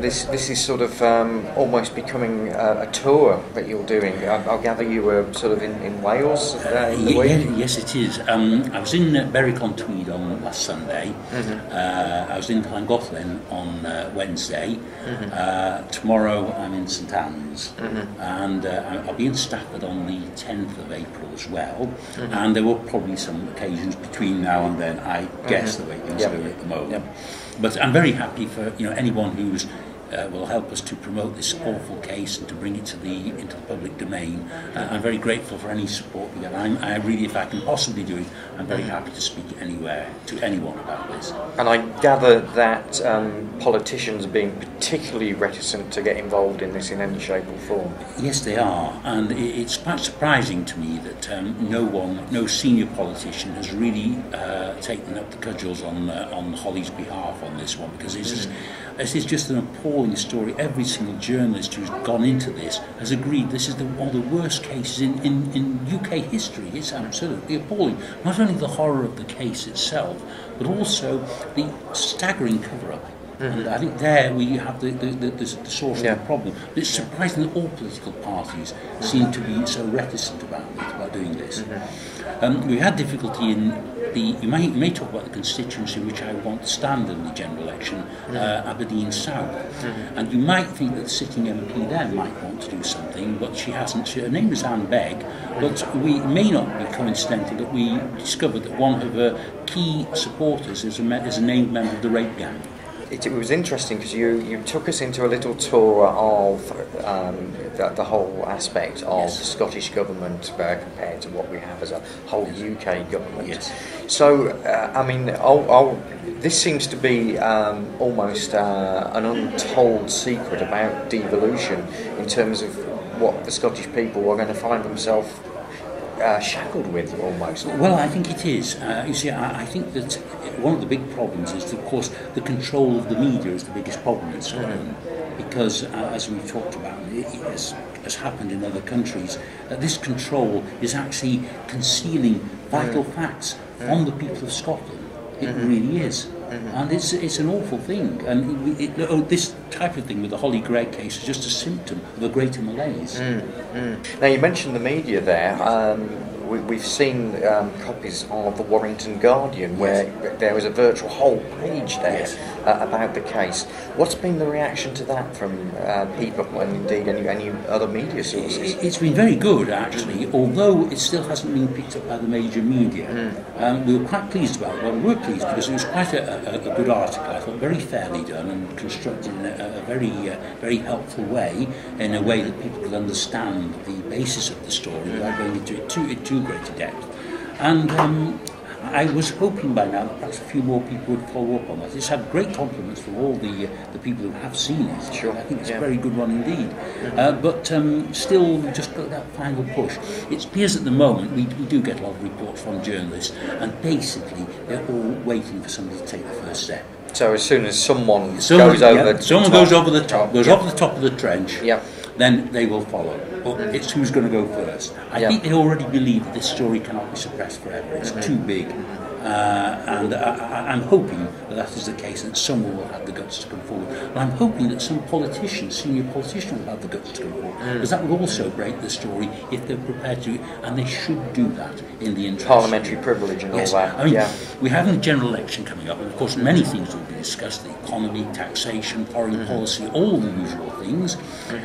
this is sort of almost becoming a tour that you're doing. I'll gather you were sort of in Wales in the week? Yes, it is. I was in Berwick-on-Tweed on last Sunday. I was in Llangollen on Wednesday. Tomorrow I'm in St Anne's. And I'll be in Stafford on the 10th of April as well. And there will probably some occasions between now and then, I guess, the way things are going at the moment. But I'm very happy for anyone who's will help us to promote this awful case and to bring it into the public domain. I'm very grateful for any support we get. I really, if I can possibly do it, I'm very happy to speak anywhere to anyone about this. And I gather that politicians are being particularly reticent to get involved in this in any shape or form. Yes, they are, and it's quite surprising to me that no senior politician has really taken up the cudgels on Hollie's behalf on this one, because this is just an appalling story. Every single journalist who's gone into this has agreed this is one of the worst cases in UK history. It's absolutely appalling. Not only the horror of the case itself, but also the staggering cover-up. And I think there we have the source of the problem. But it's surprising that all political parties seem to be so reticent about doing this. We had difficulty in you may talk about the constituency in which I want to stand in the general election, Aberdeen South. And you might think that the sitting MP there might want to do something, but she hasn't. Her name is Anne Begg, but we may not be coincidental that we discovered that one of her key supporters is a named member of the rape gang. It was interesting because you took us into a little tour of the whole aspect of the Scottish government compared to what we have as a whole UK government. Yes. So, I mean, this seems to be almost an untold secret about devolution in terms of what the Scottish people are going to find themselves shackled with, almost. Well, I think it is. You see, I think that one of the big problems is, of course, the control of the media is the biggest problem in Scotland. Because, as we've talked about, as happened in other countries, this control is actually concealing vital facts from the people of Scotland. It really is. And it's an awful thing. And this type of thing with the Hollie Greig case is just a symptom of a greater malaise. Now, you mentioned the media there. We've seen copies of the Warrington Guardian where there was a virtual whole page there about the case. What's been the reaction to that from people and indeed any other media sources? It's been very good, actually, although it still hasn't been picked up by the major media. We were quite pleased about it. Well, we were pleased because it was quite a good article. I thought very fairly done and constructed in a very helpful way, in a way that people could understand the basis of the story without going into it too great a depth. And I was hoping by now that perhaps a few more people would follow up on that. It's had great compliments from all the people who have seen it. Sure. I think it's a very good one indeed. But still, we just got that final push. It appears at the moment we do get a lot of reports from journalists, and basically they're all waiting for somebody to take the first step. So as soon as someone goes over the top of the trench, then they will follow. But it's who's going to go first. I think they already believe that this story cannot be suppressed forever. It's too big. And I'm hoping that is the case, that someone will have the guts to come forward. And I'm hoping that some senior politician will have the guts to come forward, because that would also break the story if they're prepared to, and they should do that in the interest. Parliamentary privilege and all that. I mean, we have a general election coming up, and of course many things will be discussed: the economy, taxation, foreign policy, all the usual things.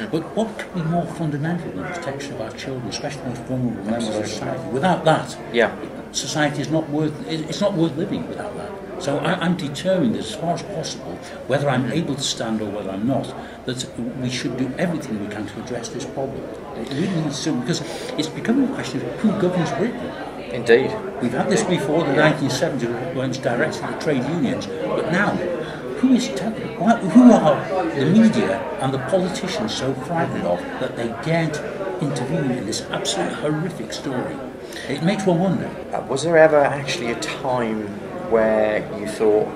But what could be more fundamental than the protection of our children, especially the most vulnerable members of society? Without that, society is not worth living without that. So I'm determined, as far as possible, whether I'm able to stand or whether I'm not, that we should do everything we can to address this problem. It really needs to, because it's becoming a question of who governs Britain. Indeed. We've had this before, the 1970s went directly to the trade unions, but now, who are the media and the politicians so frightened of that they daren't intervene in this absolutely horrific story? It makes one wonder. Was there ever actually a time where you thought,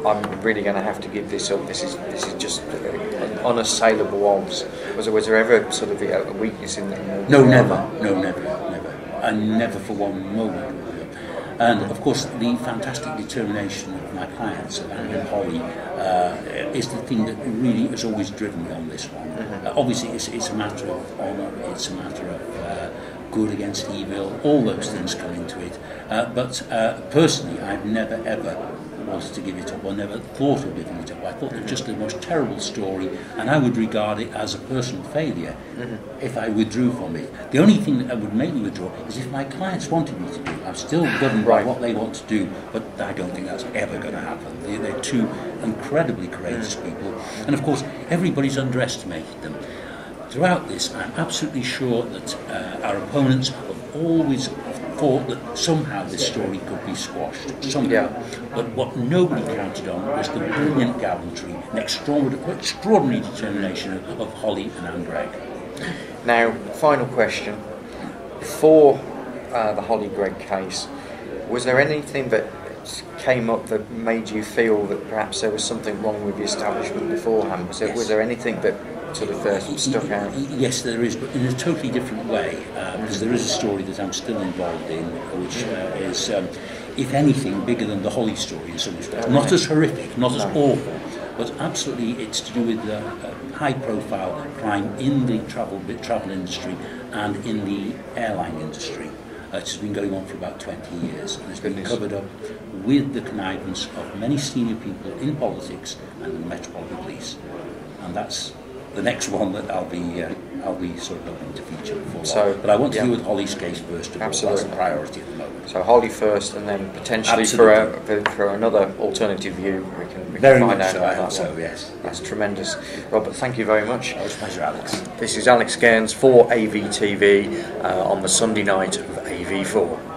I'm really going to have to give this up, this is just unassailable odds? Was there ever sort of a weakness in the No, never. And never for one moment. And of course, the fantastic determination of my clients, Anne and Hollie, is the thing that really has always driven me on this one. Obviously, it's a matter of honour, it's a matter of good against evil, all those things come into it. But personally, I've never ever wanted to give it up, or never thought of giving it up. I thought it was just the most terrible story, and I would regard it as a personal failure if I withdrew from it. The only thing that I would make me withdraw is if my clients wanted me to do it. I'm still governed by what they want to do, but I don't think that's ever going to happen. They're two incredibly courageous people, and of course everybody's underestimated them. Throughout this, I'm absolutely sure that our opponents have always thought that somehow this story could be squashed, somehow. But what nobody counted on was the brilliant gallantry and extraordinary determination of Hollie and Anne Greig. Now, final question. Before the Hollie Greig case, was there anything that came up that made you feel that perhaps there was something wrong with the establishment beforehand? Was there anything that sort of stuck out? Yes, there is, but in a totally different way, because there is a story that I'm still involved in, which is, if anything, bigger than the Hollie story in some respects. Not as horrific, not as awful, but absolutely it's to do with high-profile crime in the travel industry and in the airline industry. It's been going on for about 20 years, and it's been covered up with the connivance of many senior people in politics and in the Metropolitan Police, and that's the next one that I'll be sort of hoping to feature before long. But I want to deal with Hollie's case first of all. That's a priority at the moment. So Hollie first, and then potentially for another alternative view, we can find out about that. So yes, that's tremendous. Robert, thank you very much. It was a pleasure, Alex. This is Alex Gaines for AVTV on the Sunday night of AV4.